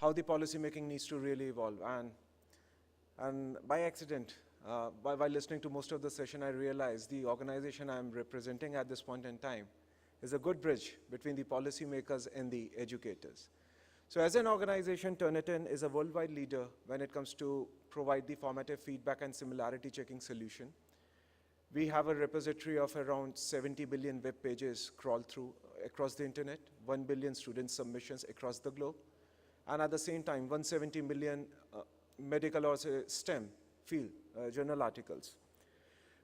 how the policy making needs to really evolve. And by accident, by listening to most of the session, I realized the organization I'm representing at this point in time is a good bridge between the policymakers and the educators. So as an organization, Turnitin is a worldwide leader when it comes to provide the formative feedback and similarity checking solution. We have a repository of around 70 billion web pages crawled through across the internet, 1 billion student submissions across the globe, and at the same time, 170 million medical or STEM field journal articles.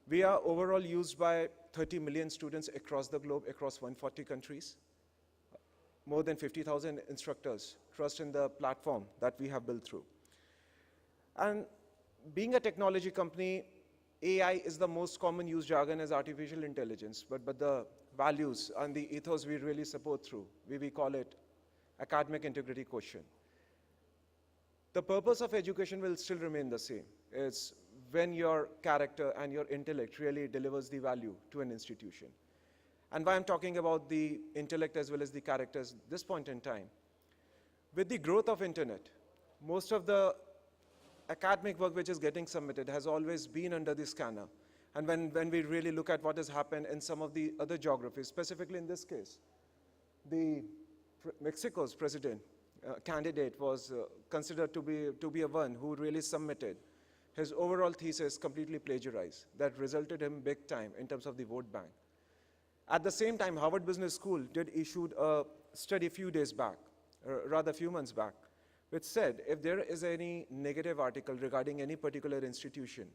We are overall used by 30 million students across the globe, across 140 countries. More than 50,000 instructors trust in the platform that we have built through. And being a technology company, AI is the most common used jargon as artificial intelligence, but the values and the ethos we really support through, we call it Academic Integrity Quotient. The purpose of education will still remain the same. It's when your character and your intellect really delivers the value to an institution. And why I'm talking about the intellect as well as the characters at this point in time. With the growth of internet, most of the academic work which is getting submitted has always been under the scanner. And when we really look at what has happened in some of the other geographies, specifically in this case, Mexico's president candidate was considered to be a one who really submitted his overall thesis completely plagiarized. That resulted him big time in terms of the vote bank. At the same time, Harvard Business School did issued a study a few days back, or rather a few months back, which said if there is any negative article regarding any particular institution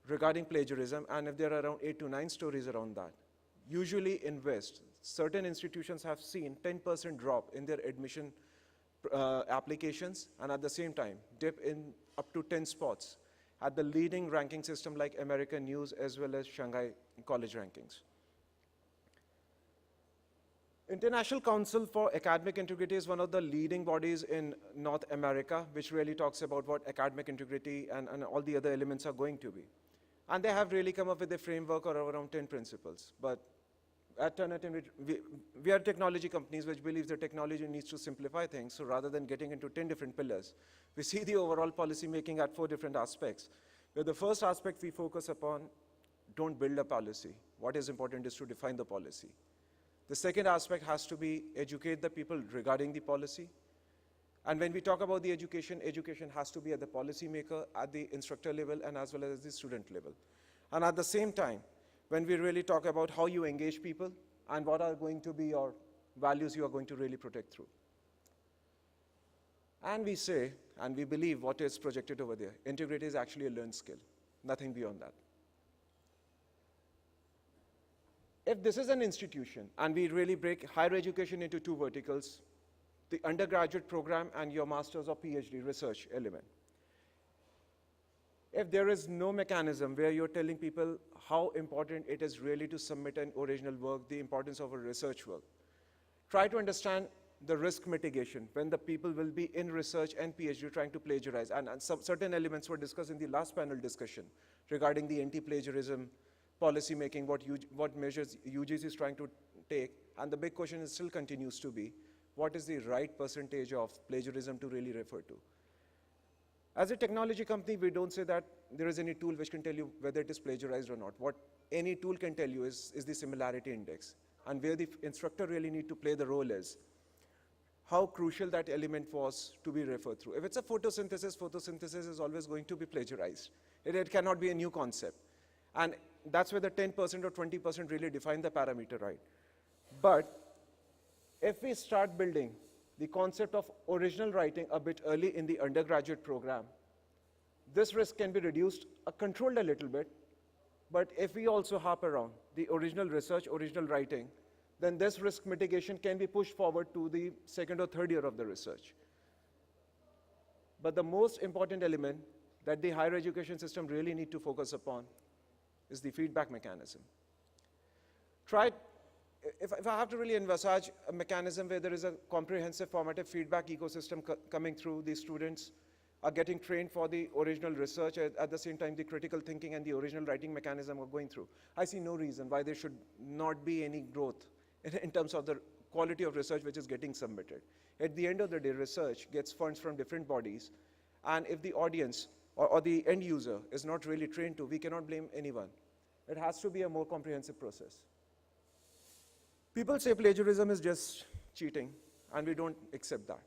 regarding plagiarism, and if there are around 8 to 9 stories around that, usually in West, certain institutions have seen 10% drop in their admission applications, and at the same time, dip in up to 10 spots at the leading ranking system like American News as well as Shanghai College rankings. International Council for Academic Integrity is one of the leading bodies in North America, which really talks about what academic integrity and all the other elements are going to be. And they have really come up with a framework of around 10 principles. But at Turnitin, we are technology companies which believe that technology needs to simplify things. So rather than getting into 10 different pillars, we see the overall policy making at 4 different aspects. Where the first aspect we focus upon, don't build a policy. What is important is to define the policy. The second aspect has to be educate the people regarding the policy. And when we talk about the education, education has to be at the policymaker, at the instructor level, and as well as the student level. And at the same time, when we really talk about how you engage people and what are going to be your values you are going to really protect through. And we say, and we believe what is projected over there, integrity is actually a learned skill, nothing beyond that. If this is an institution, and we really break higher education into 2 verticals, the undergraduate program and your master's or PhD research element. If there is no mechanism where you're telling people how important it is really to submit an original work, the importance of a research work, try to understand the risk mitigation when the people will be in research and PhD trying to plagiarize. And some certain elements were discussed in the last panel discussion regarding the anti-plagiarism policy making, what measures UGC is trying to take. And the big question still continues to be, what is the right percentage of plagiarism to really refer to? As a technology company, we don't say that there is any tool which can tell you whether it is plagiarized or not. What any tool can tell you is the similarity index. And where the instructor really need to play the role is how crucial that element was to be referred through. If it's a photosynthesis, photosynthesis is always going to be plagiarized. It cannot be a new concept. And that's where the 10% or 20% really define the parameter, right? But if we start building the concept of original writing a bit early in the undergraduate program, this risk can be reduced, controlled a little bit. But if we also harp around the original research, original writing, then this risk mitigation can be pushed forward to the 2nd or 3rd year of the research. But the most important element that the higher education system really need to focus upon is the feedback mechanism. If I have to really envisage a mechanism where there is a comprehensive formative feedback ecosystem coming through, the students are getting trained for the original research, at the same time the critical thinking and the original writing mechanism are going through. I see no reason why there should not be any growth in terms of the quality of research which is getting submitted. At the end of the day, research gets funds from different bodies, and if the audience or the end user is not really trained to, we cannot blame anyone. It has to be a more comprehensive process. People say plagiarism is just cheating, and we don't accept that.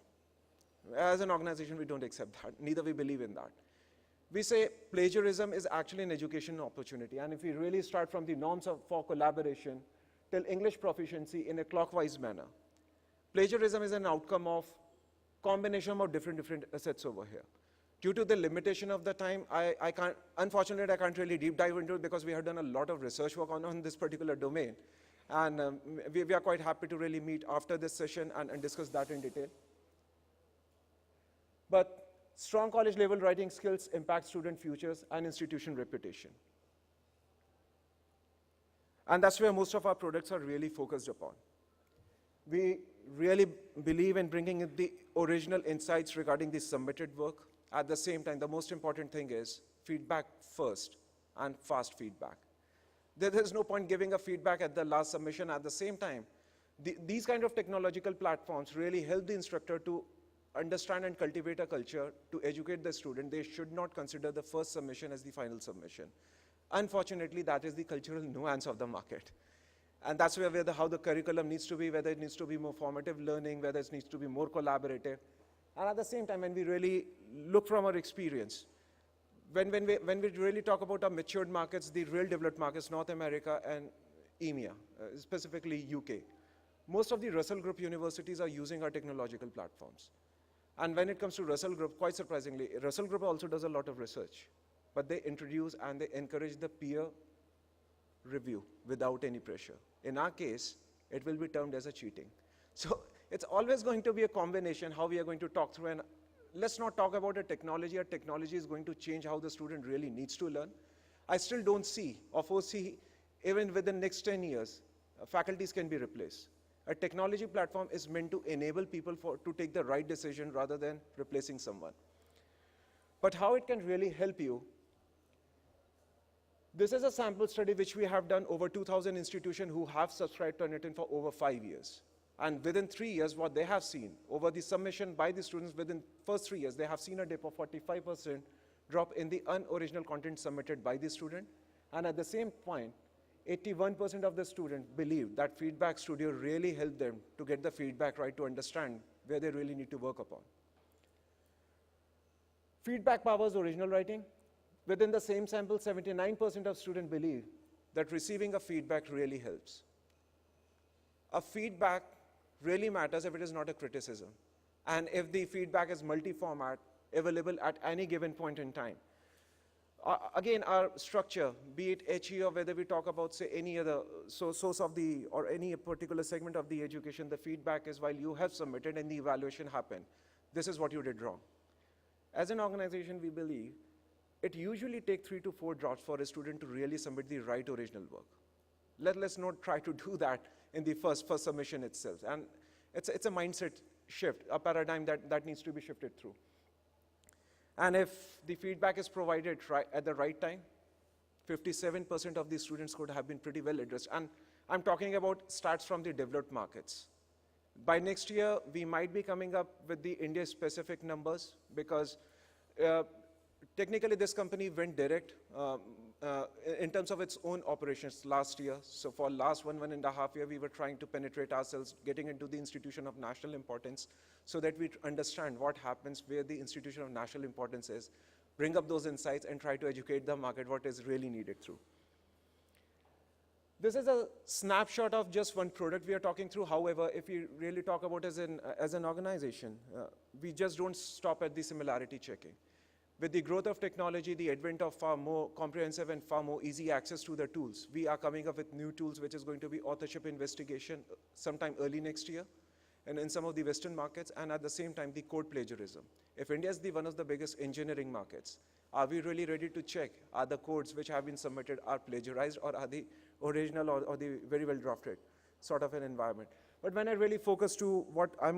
As an organization, we don't accept that. Neither we believe in that. We say plagiarism is actually an education opportunity, and if we really start from the norms for collaboration till English proficiency in a clockwise manner, plagiarism is an outcome of combination of different assets over here. Due to the limitation of the time, unfortunately, I can't really deep dive into it because we have done a lot of research work on this particular domain. And we are quite happy to really meet after this session and discuss that in detail. But strong college level writing skills impact student futures and institution reputation. And that's where most of our products are really focused upon. We really believe in bringing in the original insights regarding the submitted work. At the same time, the most important thing is feedback first and fast feedback. There is no point giving a feedback at the last submission. At the same time, these kind of technological platforms really help the instructor to understand and cultivate a culture to educate the student. They should not consider the first submission as the final submission. Unfortunately, that is the cultural nuance of the market. And that's where how the curriculum needs to be, whether it needs to be more formative learning, whether it needs to be more collaborative. And at the same time, when we really look from our experience, when we really talk about our matured markets, the real developed markets, North America and EMEA, specifically UK, most of the Russell Group universities are using our technological platforms. And when it comes to Russell Group, quite surprisingly, Russell Group also does a lot of research, but they introduce and they encourage the peer review without any pressure. In our case, it will be termed as a cheating. So it's always going to be a combination how we are going to talk through, and let's not talk about a technology. A technology is going to change how the student really needs to learn. I still don't see or foresee, even within the next 10 years, faculties can be replaced. A technology platform is meant to enable people to take the right decision rather than replacing someone. But how it can really help you, this is a sample study which we have done over 2,000 institutions who have subscribed to Turnitin for over 5 years. And within 3 years, what they have seen, over the submission by the students within first 3 years, they have seen a dip of 45% drop in the unoriginal content submitted by the student. And at the same point, 81% of the students believe that Feedback Studio really helped them to get the feedback right, to understand where they really need to work upon. Feedback powers original writing. Within the same sample, 79% of students believe that receiving a feedback really helps. A feedback really matters if it is not a criticism, and if the feedback is multi-format, available at any given point in time. Again, our structure, be it HE or whether we talk about, say, any other source of the, or any particular segment of the education, the feedback is while you have submitted and the evaluation happened, this is what you did wrong. As an organization, we believe it usually takes 3 to 4 drafts for a student to really submit the right original work. Let's not try to do that in the first submission itself. And it's a mindset shift, a paradigm that needs to be shifted through. And if the feedback is provided at the right time, 57% of the students could have been pretty well addressed. And I'm talking about stats from the developed markets. By next year, we might be coming up with the India-specific numbers because technically this company went direct in terms of its own operations last year. So for last one and a half year, we were trying to penetrate ourselves, getting into the institution of national importance so that we understand what happens where the institution of national importance is, bring up those insights and try to educate the market what is really needed through. This is a snapshot of just one product we are talking through. However, if you really talk about as an organization, we just don't stop at the similarity checking. With the growth of technology, the advent of far more comprehensive and far more easy access to the tools, we are coming up with new tools, which is going to be authorship investigation sometime early next year, and in some of the Western markets, and at the same time, the code plagiarism. If India is one of the biggest engineering markets, are we really ready to check, are the codes which have been submitted are plagiarized, or are they original, or the very well drafted sort of an environment? But when I really focus to what I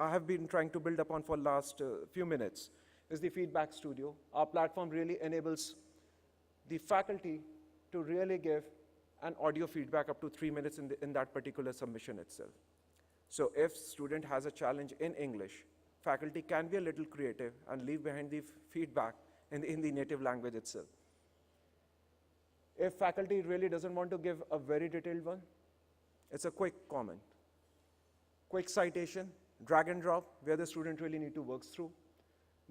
have been trying to build upon for last few minutes, is the Feedback Studio. Our platform really enables the faculty to really give an audio feedback up to 3 minutes in that particular submission itself. So if student has a challenge in English, faculty can be a little creative and leave behind the feedback in the native language itself. If faculty really doesn't want to give a very detailed one, it's a quick comment. Quick citation, drag and drop, where the student really need to work through.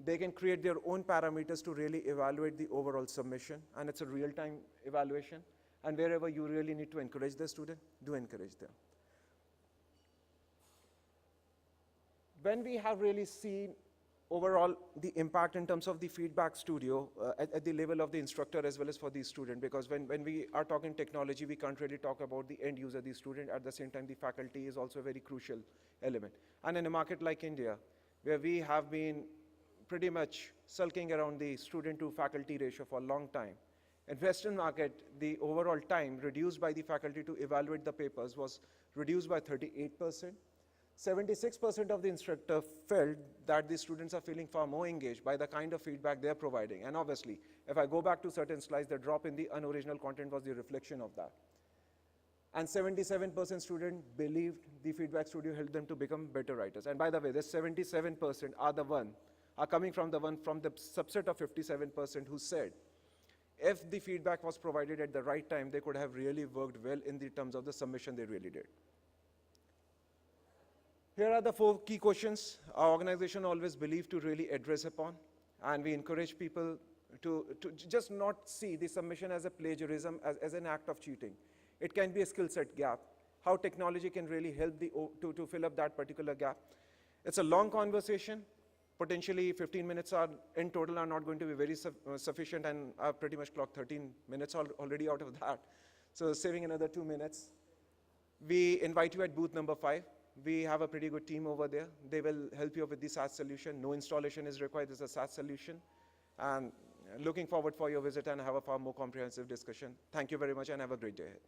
They can create their own parameters to really evaluate the overall submission, and it's a real-time evaluation. And wherever you really need to encourage the student, do encourage them. When we have really seen overall the impact in terms of the feedback studio at the level of the instructor as well as for the student, because when we are talking technology, we can't really talk about the end user, the student. At the same time, the faculty is also a very crucial element. And in a market like India, where we have been pretty much sulking around the student to faculty ratio for a long time, in Western market, the overall time reduced by the faculty to evaluate the papers was reduced by 38%. 76% of the instructor felt that the students are feeling far more engaged by the kind of feedback they're providing. And obviously, if I go back to certain slides, the drop in the unoriginal content was the reflection of that. And 77% students believed the feedback studio helped them to become better writers. And by the way, this 77% are coming from the subset of 57% who said, if the feedback was provided at the right time, they could have really worked well in the terms of the submission they really did. Here are the 4 key questions our organization always believed to really address upon, and we encourage people to just not see the submission as a plagiarism, as an act of cheating. It can be a skill set gap, how technology can really help to fill up that particular gap. It's a long conversation. Potentially 15 minutes in total are not going to be very sufficient, and I've pretty much clocked 13 minutes already out of that. So saving another 2 minutes. We invite you at booth number 5. We have a pretty good team over there. They will help you with the SaaS solution. No installation is required. It's a SaaS solution. And looking forward for your visit and have a far more comprehensive discussion. Thank you very much and have a great day ahead.